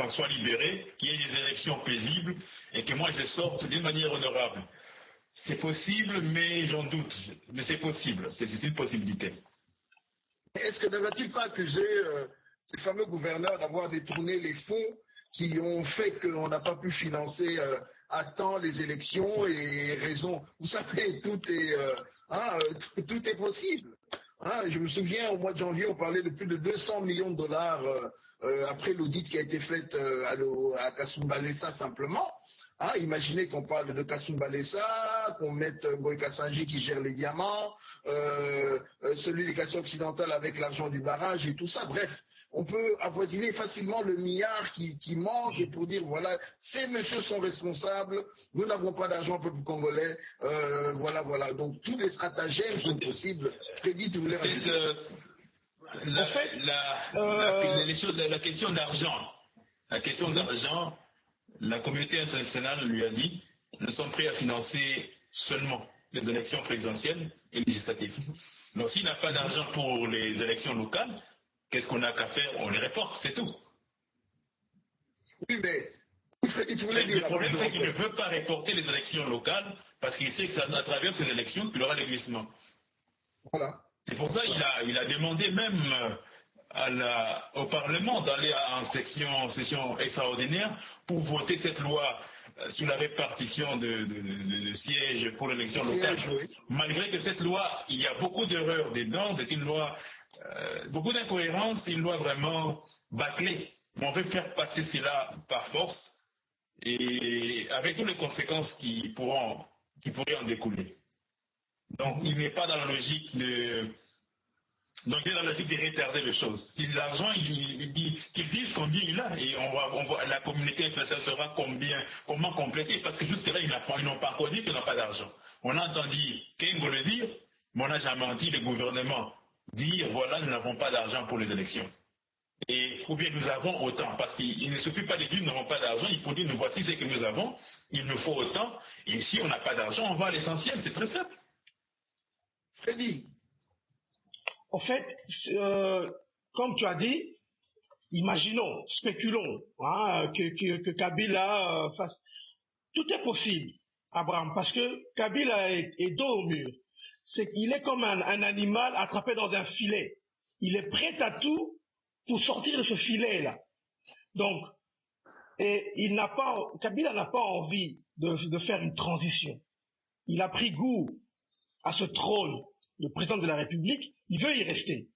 soient libérés, qu'il y ait des élections paisibles, et que moi je sorte d'une manière honorable. C'est possible, mais j'en doute. Mais c'est possible, c'est une possibilité. Est-ce que ne va-t-il pas accuser ces fameux gouverneurs d'avoir détourné les fonds qui ont fait qu'on n'a pas pu financer à temps les élections et raison? Vous savez, tout est possible. Je me souviens, au mois de janvier, on parlait de plus de 200 millions de dollars après l'audit qui a été fait à Kasumbalesa simplement. Ah, imaginez qu'on parle de Kassoum Balessa, qu'on mette Goïka Sanji qui gère les diamants, celui des questions occidentales avec l'argent du barrage et tout ça. Bref, on peut avoisiner facilement le milliard qui manque et pour dire, voilà, ces messieurs sont responsables, nous n'avons pas d'argent au peuple congolais, voilà. Donc, tous les stratagèmes sont possibles. Freddy, tu voulais rajouter la question d'argent. La question d'argent, la communauté internationale lui a dit, nous sommes prêts à financer seulement les élections présidentielles et législatives. Donc s'il n'a pas d'argent pour les élections locales, qu'est-ce qu'on a qu'à faire? On les reporte, c'est tout. Oui, mais Freddy, tu voulais dire... Le problème, c'est qu'il ne veut pas reporter les élections locales parce qu'il sait que c'est à travers ces élections qu'il aura les glissements. Voilà. C'est pour ça qu'il a demandé même au Parlement d'aller en session extraordinaire pour voter cette loi sur la répartition de sièges pour l'élection locale. Oui. Malgré que cette loi, il y a beaucoup d'erreurs dedans, c'est une loi, beaucoup d'incohérences, une loi vraiment bâclée. Mais on veut faire passer cela par force et avec toutes les conséquences qui pourraient en découler. Donc il n'est pas dans la logique Donc, il est dans la logique de retarder les choses. Si l'argent, il dit qu'il dise combien il a, et on voit la communauté internationale saura comment compléter, parce que jusque-là, ils n'ont pas encore dit qu'ils n'ont pas d'argent. On a entendu Kengo le dire, mais on n'a jamais entendu le gouvernement dire, voilà, nous n'avons pas d'argent pour les élections. Ou bien nous avons autant, parce qu'il ne suffit pas de dire nous n'avons pas d'argent, il faut dire nous voici ce que nous avons, il nous faut autant, et si on n'a pas d'argent, on va à l'essentiel, c'est très simple. Freddy. En fait, comme tu as dit, imaginons, spéculons, que Kabila fasse... Tout est possible, Abraham, parce que Kabila est dos au mur. Il est comme un animal attrapé dans un filet. Il est prêt à tout pour sortir de ce filet-là. Donc, Kabila n'a pas envie de faire une transition. Il a pris goût à ce trône de président de la République, il veut y rester.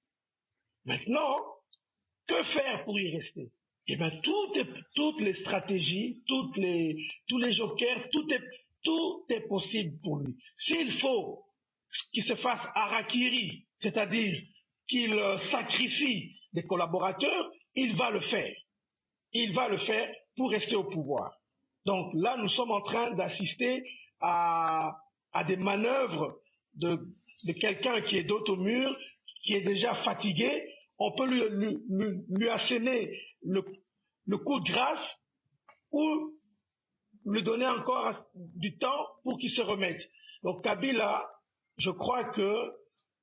Maintenant, que faire pour y rester? Eh bien, toutes les stratégies, tous les jokers, tout est possible pour lui. S'il faut qu'il se fasse harakiri, c'est-à-dire qu'il sacrifie des collaborateurs, il va le faire. Il va le faire pour rester au pouvoir. Donc là, nous sommes en train d'assister à des manœuvres de quelqu'un qui est dos au mur, qui est déjà fatigué. On peut lui asséner le coup de grâce ou lui donner encore du temps pour qu'il se remette. Donc Kabila, je crois que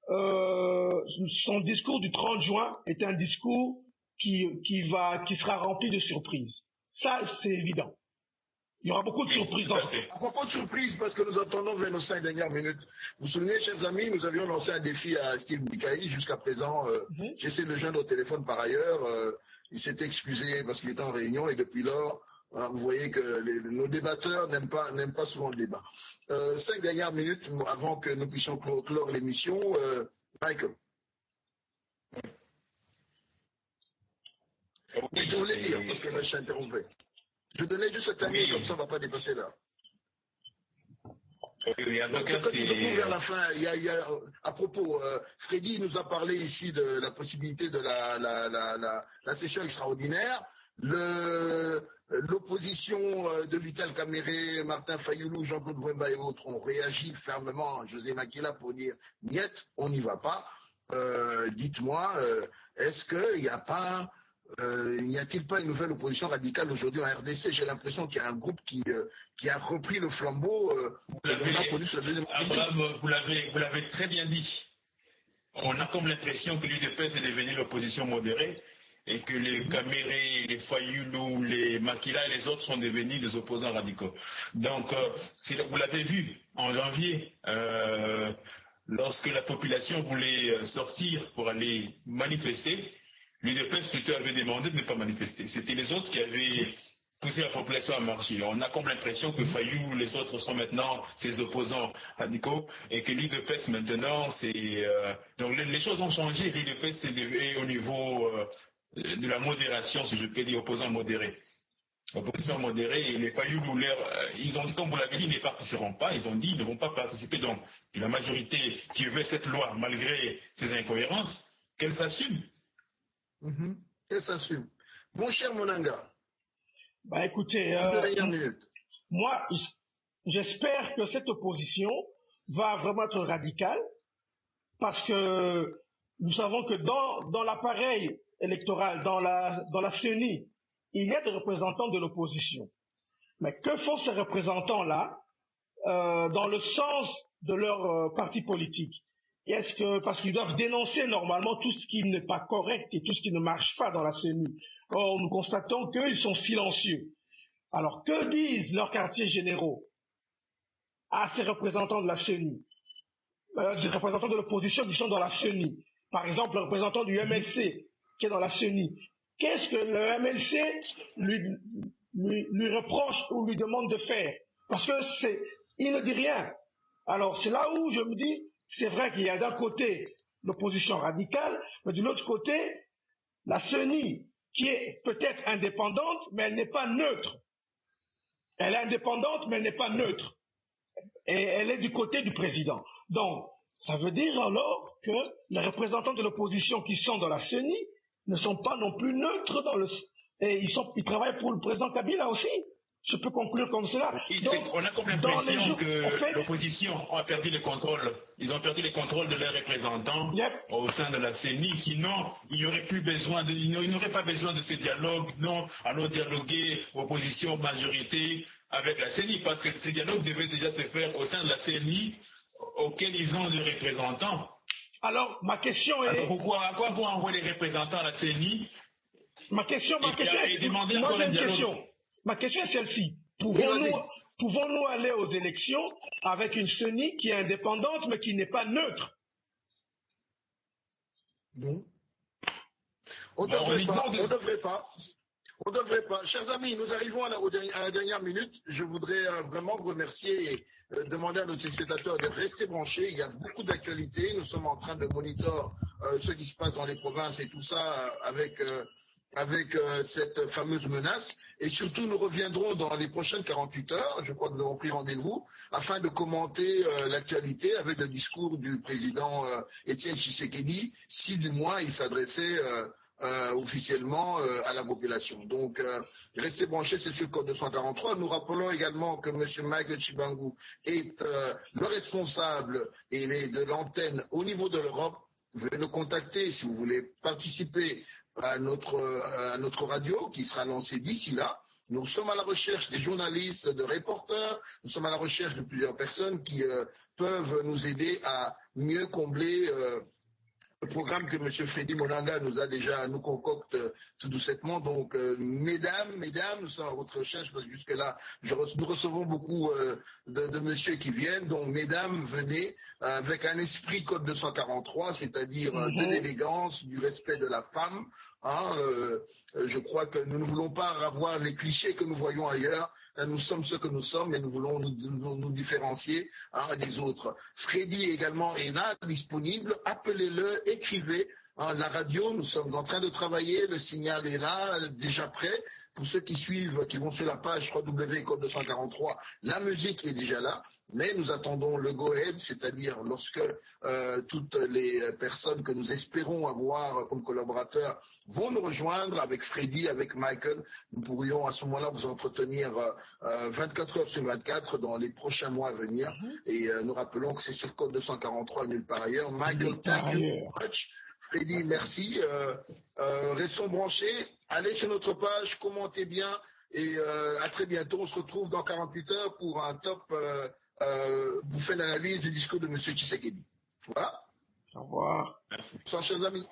son discours du 30 juin est un discours qui sera rempli de surprises. Ça, c'est évident. Il y aura beaucoup de surprises dans ce... À propos de surprises, parce que nous attendons vers nos 5 dernières minutes. Vous vous souvenez, chers amis, nous avions lancé un défi à Steve Bikaï. Jusqu'à présent, j'essaie de le joindre au téléphone par ailleurs. Il s'est excusé parce qu'il était en réunion et depuis lors, vous voyez que nos débatteurs n'aiment pas souvent le débat. 5 dernières minutes avant que nous puissions clore l'émission. Michael. Oui, je voulais dire, parce que là, je suis interrompu. Je donnais juste cette année, comme ça, on ne va pas dépasser là. Oui, en tout cas, vers la fin, à propos, Freddy nous a parlé ici de la possibilité de la session extraordinaire. L'opposition de Vital Kamere, Martin Fayoulou, Jean-Claude Wemba et autres ont réagi fermement, José Makila, pour dire « Niet, on n'y va pas ». Dites-moi, est-ce qu'il n'y a pas... n'y a-t-il pas une nouvelle opposition radicale aujourd'hui en RDC? J'ai l'impression qu'il y a un groupe qui a repris le flambeau. Abraham, vous l'avez très bien dit. On a comme l'impression que l'UDPS est devenu l'opposition modérée et que les Kamere, les Fayoulou, les Makila et les autres sont devenus des opposants radicaux. Donc, vous l'avez vu en janvier, lorsque la population voulait sortir pour aller manifester, l'UDPS plutôt avait demandé de ne pas manifester. C'était les autres qui avaient poussé la population à marcher. On a comme l'impression que Fayou, les autres sont maintenant ses opposants radicaux et que l'UDPS maintenant, c'est... donc les choses ont changé. L'UDPS est au niveau de la modération, si je peux dire, opposant modéré. Opposition modérée, et les Fayoulou, ils ont dit, comme vous l'avez dit, ils ne participeront pas. Ils ont dit, ils ne vont pas participer. Donc, la majorité qui veut cette loi, malgré ses incohérences, qu'elle s'assume. Qu'elle s'assume. Mon cher Monanga, Bah écoutez, moi, j'espère que cette opposition va vraiment être radicale, parce que nous savons que dans l'appareil électoral, dans la CENI, il y a des représentants de l'opposition. Mais que font ces représentants-là dans le sens de leur parti politique? Parce qu'ils doivent dénoncer normalement tout ce qui n'est pas correct et tout ce qui ne marche pas dans la CENI. Or, nous constatons qu'ils sont silencieux. Alors, que disent leurs quartiers généraux à ces représentants de la CENI, des représentants de l'opposition qui sont dans la CENI? Par exemple, le représentant du MLC qui est dans la CENI. Qu'est-ce que le MLC lui reproche ou lui demande de faire? Parce que il ne dit rien. Alors, c'est là où je me dis, c'est vrai qu'il y a d'un côté l'opposition radicale, mais de l'autre côté, la CENI, qui est peut-être indépendante, mais elle n'est pas neutre. Elle est indépendante, mais elle n'est pas neutre. Et elle est du côté du président. Donc, ça veut dire alors que les représentants de l'opposition qui sont dans la CENI ne sont pas non plus neutres et ils travaillent pour le président Kabila aussi. Je peux conclure comme cela. Donc, on a comme l'impression que l'opposition a perdu le contrôle. Ils ont perdu le contrôle de leurs représentants au sein de la CENI. Sinon, il n'y aurait pas besoin de ce dialogue. Non, allons dialoguer opposition, majorité avec la CENI, parce que ce dialogue devait déjà se faire au sein de la CENI, auquel ils ont des représentants. Alors, ma question est... Alors, à quoi vont envoyer les représentants à la CENI? Ma question est celle-ci. Pouvons-nous aller aux élections avec une CENI qui est indépendante mais qui n'est pas neutre? Non. On ne devrait pas. On ne devrait pas. Chers amis, nous arrivons à la dernière minute. Je voudrais vraiment vous remercier et demander à nos téléspectateurs de rester branchés. Il y a beaucoup d'actualités. Nous sommes en train de monitorer ce qui se passe dans les provinces et tout ça avec cette fameuse menace. Et surtout, nous reviendrons dans les prochaines 48 heures, je crois que nous avons pris rendez-vous, afin de commenter l'actualité avec le discours du président Étienne Tshisekedi, si du moins il s'adressait officiellement à la population. Donc, restez branchés, c'est sur le code 243. Nous rappelons également que M. Michael Chibangu est le responsable de l'antenne au niveau de l'Europe. Vous pouvez nous contacter si vous voulez participer à notre radio qui sera lancée d'ici là. Nous sommes à la recherche des journalistes, de reporters, nous sommes à la recherche de plusieurs personnes qui peuvent nous aider à mieux combler le programme que M. Freddy Monanga nous concocte tout doucement. Donc, mesdames, nous sommes à votre recherche parce que jusque-là, nous recevons beaucoup de messieurs qui viennent. Donc, mesdames, venez avec un esprit code 243, c'est-à-dire de l'élégance, du respect de la femme. Je crois que nous ne voulons pas avoir les clichés que nous voyons ailleurs. Nous sommes ce que nous sommes et nous voulons nous différencier des autres. Freddy également est là, disponible. Appelez-le, écrivez. La radio, nous sommes en train de travailler. Le signal est là, déjà prêt. Pour ceux qui suivent, qui vont sur la page www.code 243, la musique est déjà là, mais nous attendons le go-ahead, c'est-à-dire lorsque toutes les personnes que nous espérons avoir comme collaborateurs vont nous rejoindre avec Freddy, avec Michael, nous pourrions à ce moment-là vous entretenir 24 heures sur 24 dans les prochains mois à venir. Et nous rappelons que c'est sur Code 243 nulle part ailleurs. Michael, thank you very much. Freddy, merci. Restons branchés. Allez sur notre page, commentez bien et à très bientôt. On se retrouve dans 48 heures pour un top. Vous faites l'analyse du discours de M. Tshisekedi. Voilà. Au revoir. Merci. Bonsoir, chers amis.